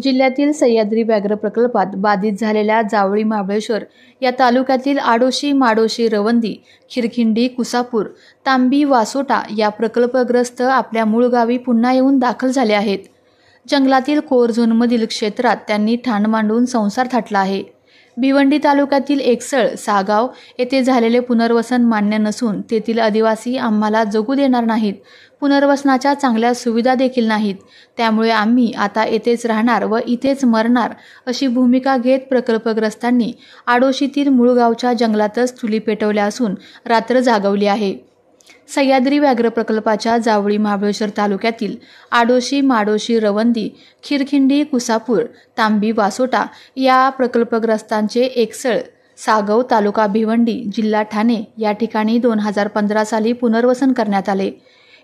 जिल्ह्यातील सह्याद्री व्याघ्र प्रकल्पात बाधित झालेल्या जावळी महाबळेश्वर या तालुक्यातील आडोशी, माडोशी, रवंदी, खिरखिंडी, कुसापूर, तांबी, वासोटा या प्रकल्पग्रस्त आपल्या मूळ गावी पुन्हा येऊन दाखल झाले आहेत. जंगलातील कोर झोनमधील क्षेत्रात त्यांनी ठाण मांडून संसार थाटला आहे. भिवंडी तालुक्यातील एकसळ, सागाव येथे झालेले पुनर्वसन मान्य नसून तेथील आदिवासी आम्हाला जगू देणार नाहीत. पुनर्वसनाच्या चांगल्या सुविधा देखील नाहीत. त्यामुळे आम्ही आता येथेच राहणार व इथेच मरणार अशी भूमिका घेत प्रकल्पग्रस्तांनी आडोशीतील मूळगावच्या जंगलातच चुली पेटवल्या असून रात्र जागवली आहे. सह्याद्री व्याघ्र प्रकल्पाच्या जावळी महाबळेश्वर तालुक्यातील आडोशी, माडोशी, रवंदी, खिरखिंडी, कुसापूर, तांबी, वासोटा या प्रकल्पग्रस्तांचे एकसळ, सागव, तालुका भिवंडी, जिल्हा ठाणे या ठिकाणी 2015 साली पुनर्वसन करण्यात आले.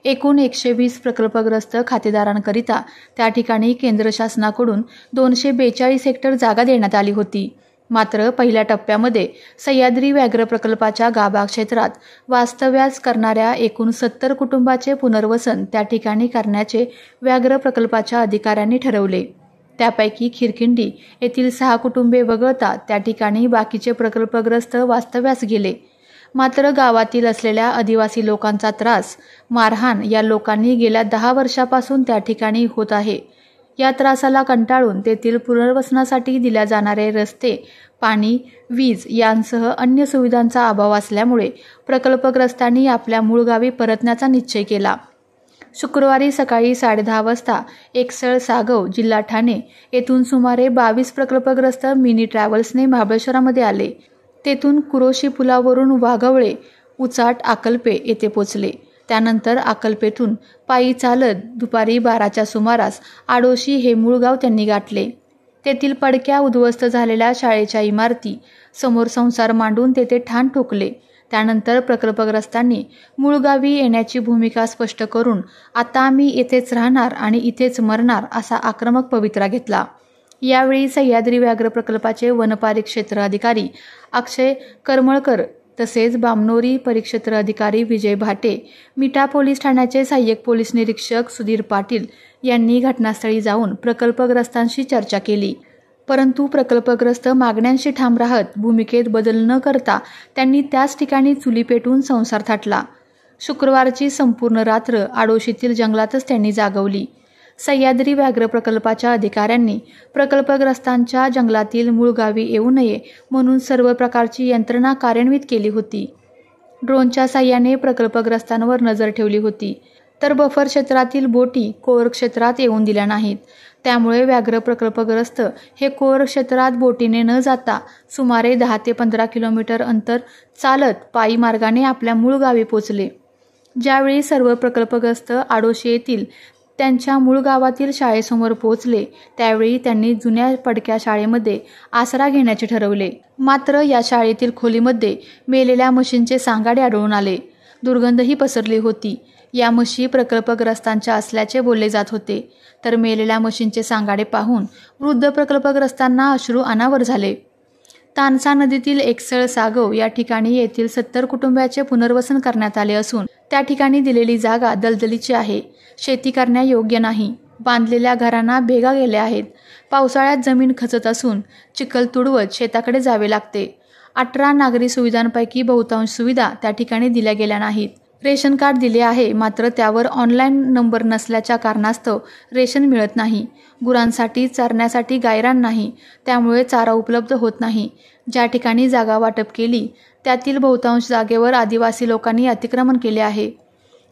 एकूण 120 प्रकल्पग्रस्त खातेदारांकरिता त्या ठिकाणी केंद्र शासनाकडून 242 हेक्टर जागा देण्यात आली होती. मात्र पहिल्या टप्प्यामध्ये सह्याद्री व्याघ्र प्रकल्पाच्या गाभा क्षेत्रात वास्तव्यास करणाऱ्या एकूण 70 कुटुंबाचे पुनर्वसन त्या ठिकाणी करण्याचे व्याघ्र प्रकल्पाच्या अधिकाऱ्यांनी ठरवले. त्यापैकी खिरखिंडी येथील 6 कुटुंबे वगळता त्या ठिकाणी बाकीचे प्रकल्पग्रस्त वास्तव्यास गेले. मात्र गावातील असलेल्या आदिवासी लोकांचा त्रास, मारहाण या लोकांनी गेल्या 10 वर्षापासून त्या ठिकाणी होत आहे. या त्रासाला कंटाळून तेथील पुनर्वसनासाठी दिल्या जाणारे रस्ते, पाणी, वीज यांसह अन्य सुविधांचा अभाव असल्यामुळे प्रकल्पग्रस्तांनी आपल्या मूळ गावी परतण्याचा निश्चय केला. शुक्रवारी सकाळी 10:30 वाजता एकसळ, सागव, जिल्हा ठाणे येथून सुमारे 22 प्रकल्पग्रस्त मिनी ट्रॅव्हल्सने महाबळेश्वरामध्ये आले. तेथून कुरोशी पुलावरून वाघवळे, उचाट, अकल्पे येथे पोचले. त्यानंतर अकल्पेतून पायी चालत दुपारी 12च्या सुमारास आडोशी हे मूळ गाव त्यांनी गाठले. तेथील पडक्या उद्ध्वस्त झालेल्या शाळेच्या इमारती समोर संसार मांडून तेथे ठाण ठोकले. त्यानंतर प्रकल्पग्रस्तांनी मूळ गावी येण्याची भूमिका स्पष्ट करून आता आम्ही येथेच राहणार आणि इथेच मरणार असा आक्रमक पवित्रा घेतला. यावेळी सह्याद्री व्याघ्र प्रकल्पाचे वनपारी क्षेत्र अधिकारी अक्षय करमळकर तसेच बामनोरी परिक्षेत्र अधिकारी विजय भाटे, मिठा पोलीस ठाण्याचे सहाय्यक पोलीस निरीक्षक सुधीर पाटील यांनी घटनास्थळी जाऊन प्रकल्पग्रस्तांशी चर्चा केली. परंतु प्रकल्पग्रस्त मागण्यांशी ठाम राहत भूमिकेत बदल न करता त्यांनी त्याच ठिकाणी चुली पेटवून संसार थाटला. शुक्रवारची संपूर्ण रात्र आडोशीतील जंगलातच त्यांनी जागवली. सह्याद्री व्याघ्र प्रकल्पाच्या अधिकाऱ्यांनी प्रकल्पग्रस्तांच्या जंगलातील मूळ गावी येऊ नये म्हणून सर्व प्रकारची यंत्रणा कार्यान्वित केली होती. ड्रोनच्या साह्याने प्रकल्पग्रस्तांवर नजर ठेवली होती. तर बफर क्षेत्रातील बोटी कोर क्षेत्रात येऊन दिल्या नाहीत. त्यामुळे व्याघ्र प्रकल्पग्रस्त हे कोर क्षेत्रात बोटीने न जाता सुमारे 10 ते 15 किलोमीटर अंतर चालत पायी मार्गाने आपल्या मूळ गावी पोचले. ज्यावेळी सर्व प्रकल्पग्रस्त आडोशी येथील त्यांच्या मूळ गावातील शाळेसमोर पोहोचले त्यावेळी त्यांनी जुन्या पडक्या शाळेमध्ये आसरा घेण्याचे ठरवले. मात्र या शाळेतील खोलीमध्ये मेलेल्या म्हशींचे सांगाडे आढळून आले. दुर्गंधही पसरली होती. या म्हशी प्रकल्पग्रस्तांच्या असल्याचे बोलले जात होते. तर मेलेल्या म्हशींचे सांगाडे पाहून वृद्ध प्रकल्पग्रस्तांना अश्रू अनावर झाले. तानसा नदीतील एकसळ, सागव या ठिकाणी येथील 70 कुटुंबाचे पुनर्वसन करण्यात आले असून त्या ठिकाणी दिलेली जागा दलदलीची आहे. शेती करण्यायोग्य नाही. बांधलेल्या घरांना भेगा गेल्या आहेत. पावसाळ्यात जमीन खचत असून चिखल तुडवत शेताकडे जावे लागते. 18 नागरी सुविधांपैकी बहुतांश सुविधा त्या ठिकाणी दिल्या गेल्या नाहीत. रेशन कार्ड दिले आहे मात्र त्यावर ऑनलाईन नंबर नसल्याच्या कारणास्तव रेशन मिळत नाही. गुरांसाठी चरण्यासाठी गायरान नाही. त्यामुळे चारा उपलब्ध होत नाही. ज्या ठिकाणी जागा वाटप केली त्यातील बहुतांश जागेवर आदिवासी लोकांनी अतिक्रमण केले आहे.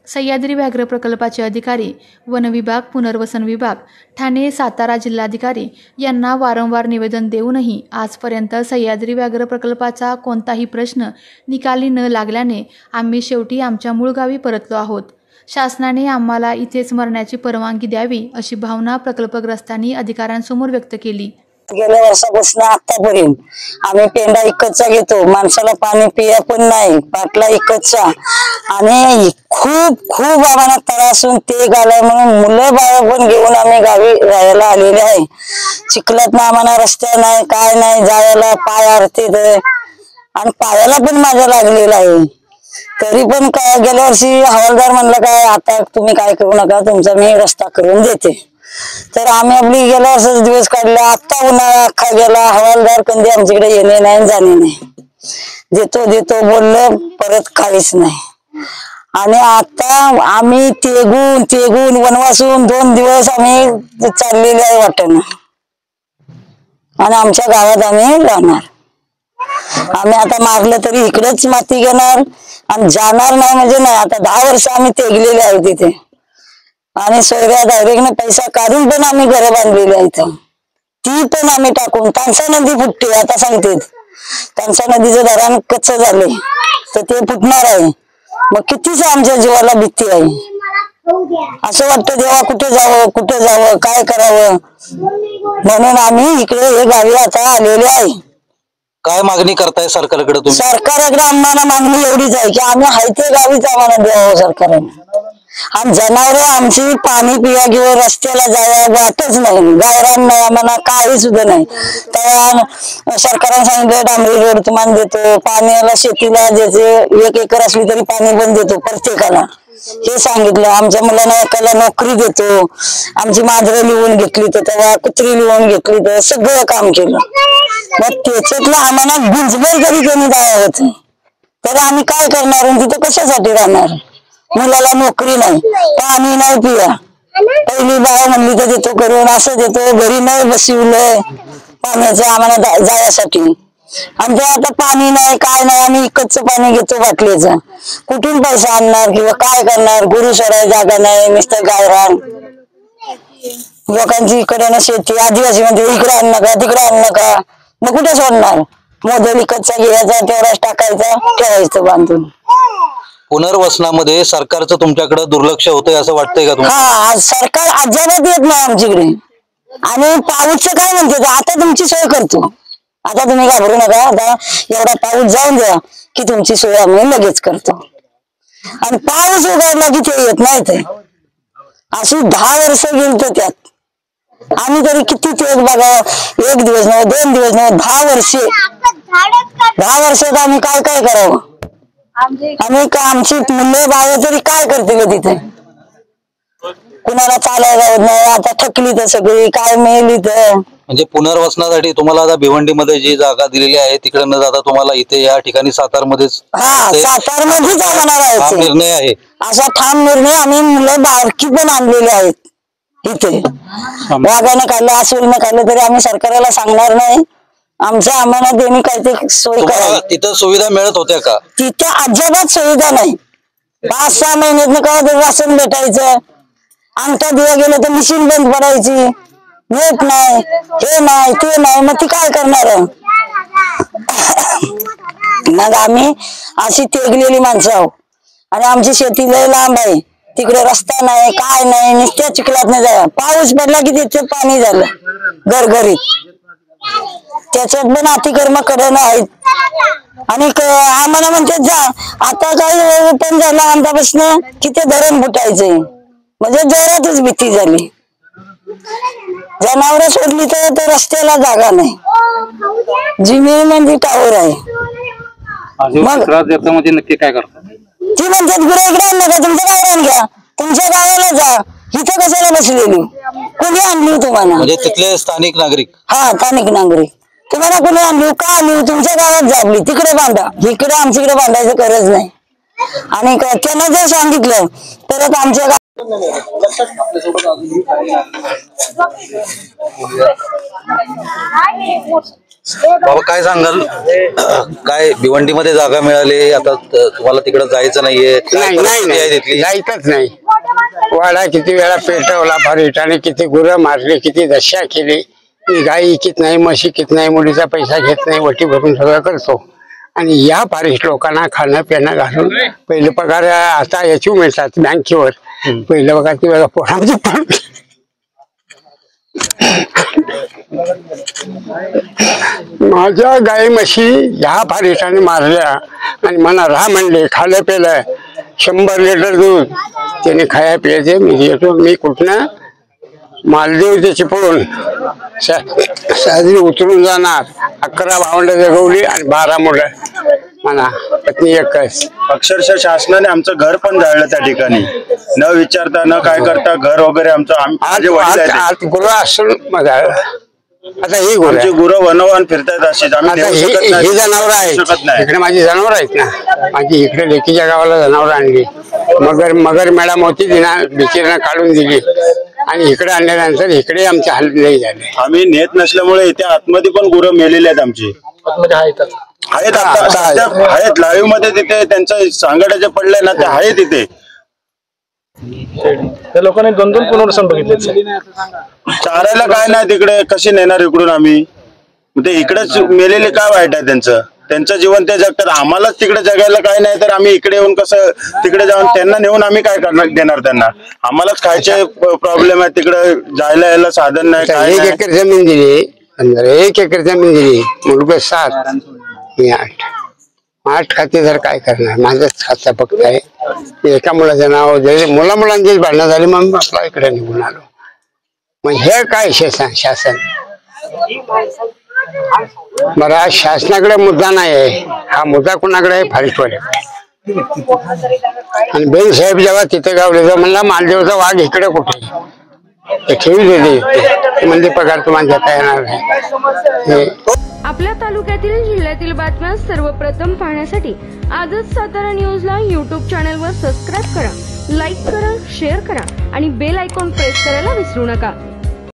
सह्याद्री व्याघ्र प्रकल्पाचे अधिकारी, वन विभाग, पुनर्वसन विभाग, ठाणे, सातारा जिल्हाधिकारी यांना वारंवार निवेदन देऊनही आजपर्यंत सह्याद्री व्याघ्र प्रकल्पाचा कोणताही प्रश्न निकाली न लागल्याने आम्ही शेवटी आमच्या मूळ गावी परतलो आहोत. शासनाने आम्हाला इथेच मरण्याची परवानगी द्यावी अशी भावना प्रकल्पग्रस्तांनी अधिकाऱ्यांसमोर व्यक्त केली. गेल्या वर्षापासून आतापर्यंत आम्ही पेंडा इकतचा घेतो. माणसाला पाणी पिया पण नाही. पाटला इकतचा आणि खूप खूप आम्हाला त्रासून ते गाला म्हणून मुलं बाळ पण घेऊन आम्ही गावी राहायला आलेले आहे. चिखलात ना आम्हाला रस्ता नाही, काय नाही, जायला पाय अडते आणि पायाला पण माझ्या लागलेला आहे. तरी पण काय गेल्या वर्षी हवालदार म्हणलं काय आता तुम्ही काय करू नका, तुमचा मी रस्ता करून देते. तर आम्ही आपली गेल्या वर्षाचा दिवस काढला. आता उन्हाळा अख्खा गेला, हवालदार कधी आमच्याकडे येणे नाही जाणे नाही. देतो देतो बोललं, परत काहीच नाही. आणि आता आम्ही तेगून वनवासून 2 दिवस आम्ही चाललेले आहे वाटेनं. आणि आमच्या गावात आम्ही राहणार. आम्ही आता मारलं तरी इकडेच माती घेणार आणि जाणार नाही म्हणजे नाही. आता 10 वर्ष आम्ही तेगलेले आहे तिथे. आणि स्वर्गात डायरेक्ट पैसा काढून पण आम्ही घरं बांधलेली आहेत. ती पण आम्ही टाकून तानसा नदी फुटते. आता सांगते तानसा नदीचं धरण कच्च झाले तर ते फुटणार आहे. मग कितीच आमच्या जीवाला भीती आहे. असं वाटतं देवा कुठे जावं काय करावं. म्हणून आम्ही इकडे हे गावी आता आलेले आहे. काय मागणी करताय सरकारकडे तुम्ही? सरकारकडे आम्हाला मागणी एवढीच आहे की आम्ही हाय ते गावीच आम्हाला द्यावं सरकारने. आणि जनावर आमची पाणी पिया किंवा रस्त्याला जावं वाटच नाही. गायरान नाही आम्हाला, काही सुद्धा नाही. तर सरकारने सांगितलं डांबरी रोड तुम्हाला देतो, पाण्याला शेतीला ज्याचे 1 एकर असली तरी पाणी पण देतो प्रत्येकाला, हे सांगितलं. आमच्या मुलांना एकाला नोकरी देतो. आमची मांजरं लिहून घेतली तर तेव्हा कुत्री लिहून घेतली तर सगळं काम केलं. मग त्याच्यातलं आम्हाला गुंजभर जरी त्यांनी द्यावं तर आम्ही काय करणार, तिथं कशासाठी राहणार. मुलाला नोकरी नाही, पाणी नाही पिया. पहिली बाळ म्हणली तर देतो करून, असं देतो. घरी नाही बसवलंय पाण्याचं आम्हाला जायसाठी. आमच्या आता पाणी नाही काय नाही. आम्ही इकडचं पाणी घेतो बाटलीचं. कुठून पैसा आणणार किंवा काय करणार. गुरु सोडाय जागा नाही, नुसतं गायरान. लोकांची इकडे ना शेती, आदिवासी म्हणजे इकडे आण नका तिकडे आण नका. मग कुठे सोडणार. मोदल इकडचा घ्यायचा तेवढाच टाकायचा, ठेवायचं बांधून. पुनर्वसनामध्ये सरकारचं तुमच्याकडे दुर्लक्ष होतंय असं वाटतंय का तुम्हाला? हा, सरकार अजिबात येत नाही आमच्याकडे. आणि पाऊसचं काय म्हणते आता तुमची सोय करतो. आता तुम्ही घाबरू नका, आता एवढा पाऊस जाऊन द्या की तुमची सोय आम्ही लगेच करतो. आणि पाऊस उघडला की ते येत नाही. ते अशी 10 वर्ष गेली तर त्यात आम्ही तरी किती तेच बघा. 1 दिवस नव्हे 2 दिवस नव्हे 10 वर्षे. 10 वर्षात आम्ही काय काय करावं. आम्ही आमची मुलं बाळ तरी काय करतील तिथे. कुणाला चालायला होत नाही. आता थकली तर सगळी काय मिळेल इथं. म्हणजे पुनर्वसनासाठी तुम्हाला आता भिवंडीमध्ये जी जागा दिलेली आहे तिकडे न जाता तुम्हाला इथे या ठिकाणी सातारमध्येच सातारमध्येच आम्हाला राहायचं निर्णय आहे. असा ठाम निर्णय. आम्ही मुलं बारकी पण आणलेली आहेत इथे. वाघानं खाल्लं अस्वलनं खाल्लं तरी आम्ही सरकारला सांगणार नाही. आमच्या आम्हाला त्यांनी काहीतरी सोय करा. तिथं सुविधा मिळत होत्या का? तिथे अजिबात सुविधा नाही. 5-6 महिन्यात कवा तरी राशन भेटायचं. अंगठा दिवा गेलं तर मशीन बंद पडायची. नेट नाही, हे नाही ते नाही. मग ती काय करणार. मग आम्ही अशी तेगलेली माणसं आहोत. आणि आमची शेती लय लांब आहे. तिकडे रस्ता नाही काय नाही. नुसत्या चिखलात नाही जाय. पाऊस पडला की तिथे पाणी झालं घरघरीत. त्याच्यात पण अतिक्रम करणं आहेत. आणि आम्हाला म्हणतात जा आता काही ओपन झालं आमच्यापासून की ते धरण फुटायचंय. म्हणजे जोरातच भीती झाली. जनावर सोडली तर रस्त्याला जागा नाही. जमीन म्हणजे टावर आहे. मग म्हणजे नक्की काय करतात ती म्हणतात गुरे इकडे आण नका, तुमच्या गावाला घ्या, तुमच्या गावाला जा. इथं कशाला बसलेली. कोणी आणली तुम्हाला. म्हणजे तिथले स्थानिक नागरिक. हा, स्थानिक नागरिक. तुम्हाला कोणी आणली का आणली. तुमच्या गावात जाबली तिकडे बांधा. इकडे आमच्याकडे बांधायचं गरज नाही. आणि त्यांना जर सांगितलं तरच आमच्या बाबा काय सांगाल. काय भिवंडीमध्ये जागा मिळाली आता तुम्हाला तिकडे जायचं नाहीये. नाही जायचंच नाही. वाडा किती वेळा पेटवला फारीटाने, किती गुरं मारली, किती दशा केली. गाई इकीत नाही, म्हशी इकीत नाही, मुलीचा पैसा घेत नाही, वटी भरून सगळं करतो. आणि या फारिस्ट लोकांना खाणं पिणं घालून पहिलं पगार आता याची मिळतात बँकेवर. पहिलं पगार ती वेळा पोरामध्ये पण माझ्या गाई म्हशी ह्या फारिस्टाने मारल्या. आणि मला राहा म्हणले, खाल्लं पेलं. 100 लिटर दूध त्याने खाया प्यायचे. मी येतो मी कुठनं मालदेव त्याची पळून साजरी उतरून जाणार. 11 भावंड जगवली आणि 12 मुलं. मला पत्नी एकच. अक्षरशः शासनाने आमचं घर पण जाळलं त्या ठिकाणी, न विचारता न काय करता घर वगैरे आमचं माझे वडील आहेत. आत गुरु असून मग आता ही गुरु आमची गुरं वनवान फिरतायत अशीच, आम्ही आता नेऊ शकत ही नाही, जनावर शकत आहेत नाही. इकडे, माझी जनावर आहेत ना. माझी इकडे लेकीच्या गावाला जनावर आणली, मगर मॅडम होती तिनं बिचारीनं काढून दिली आणि इकडे आणल्यानंतर इकडे आमचे हाल नाही झाले. आम्ही नेत नसल्यामुळे इथे आतमध्ये पण गुरं मेलेली आहेत आमची. आहेत आता सध्या आहेत लाईव्ह मध्ये, तिथे त्यांचं सांगाड्याचे पडलंय ना, ते आहे तिथे. त्या लोकांनी 2-2 पुनर्वसन बघितले. चारायला काय नाही तिकडे, कशी नेणार इकडून आम्ही? ते इकडेच मेलेले काय वाईट आहे त्यांचं जीवन ते जगतात, आम्हालाच तिकडे जगायला काय नाही, तर आम्ही इकडे येऊन कसं तिकडे जाऊन त्यांना नेऊन आम्ही काय करणार देणार त्यांना? आम्हालाच खायचे प्रॉब्लेम आहे, तिकडे जायला यायला साधन नाही, काय 1 नाही. एकर जमीन दिली, 1 एकर जमीन दिली, मुलगा 7 मी 8 खाते तर काय करणार? माझंच खाता फक्त आहे. एका मुलाचं नाव मुलांचीच भांडणं झाली, मग आपला इकडे निघून आलो. मग हे काय शासन? बरं, आज शासनाकडे मुद्दा नाही आहे, हा मुद्दा कुणाकडे आहे? फॉरेस्टवाल्याकडे. आणि बेन साहेब जेव्हा तिथे गावले तर म्हणला मालदेवचा वाघ इकडे कुठे, ते ठेवी दिली म्हणजे पगार तुम्हाला घेता येणार नाही. आपल्या तालुक्यातील जिल्ह्यातील बातम्या सर्वप्रथम पाहण्यासाठी आजच सातारा न्यूजला YouTube चॅनलवर सबस्क्राईब करा, लाईक करा, शेअर करा आणि बेल आयकॉन प्रेस करायला विसरू नका.